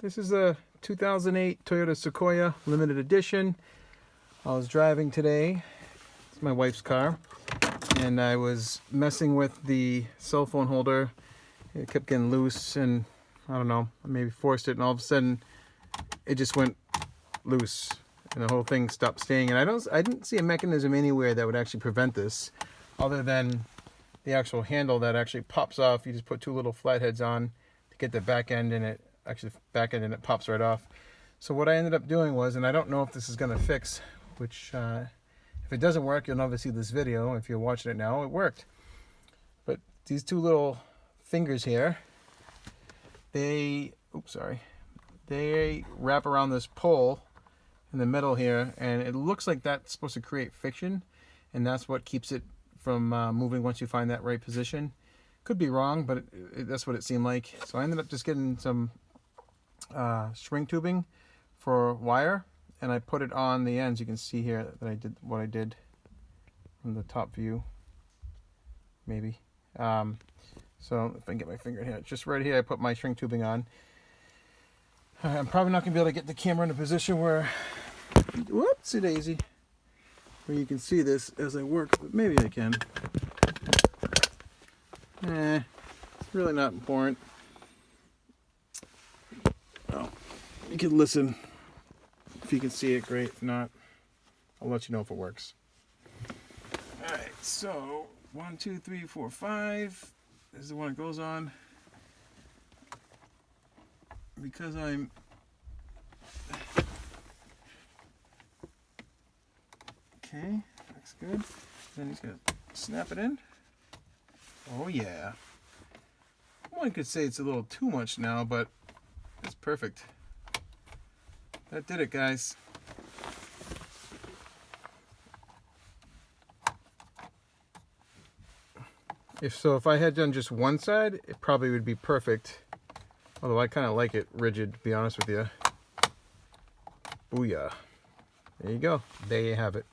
This is a 2008 Toyota Sequoia limited edition. I was driving today. It's my wife's car, and I was messing with the cell phone holder. It kept getting loose, and I don't know, I maybe forced it, and all of a sudden it just went loose and the whole thing stopped staying. And I didn't see a mechanism anywhere that would actually prevent this, other than the actual handle that actually pops off. You just put two little flatheads on to get the back end, and it pops right off. So what I ended up doing was, and I don't know if this is going to fix, which if it doesn't work, you'll never see this video. If you're watching it now, it worked. But these two little fingers here, they wrap around this pole in the middle here, and it looks like that's supposed to create friction, and that's what keeps it from moving once you find that right position. Could be wrong, but that's what it seemed like. So I ended up just getting some string tubing for wire, and I put it on the ends. You can see here that I did what I did from the top view, maybe. So if I can get my finger here, just right here, I put my string tubing on. I'm probably not going to be able to get the camera in a position where, whoopsie daisy, where you can see this as I work, but maybe I can. It's really not important. Well, you can listen. If you can see it, great. If not, I'll let you know if it works. Alright, so 1, 2, 3, 4, 5. This is the one it goes on. Because I'm okay, looks good. Then he's gonna snap it in. Oh yeah. One could say it's a little too much now, but it's perfect. That did it, guys. If I had done just one side, it probably would be perfect. Although I kind of like it rigid, to be honest with you. Booyah. There you go. There you have it.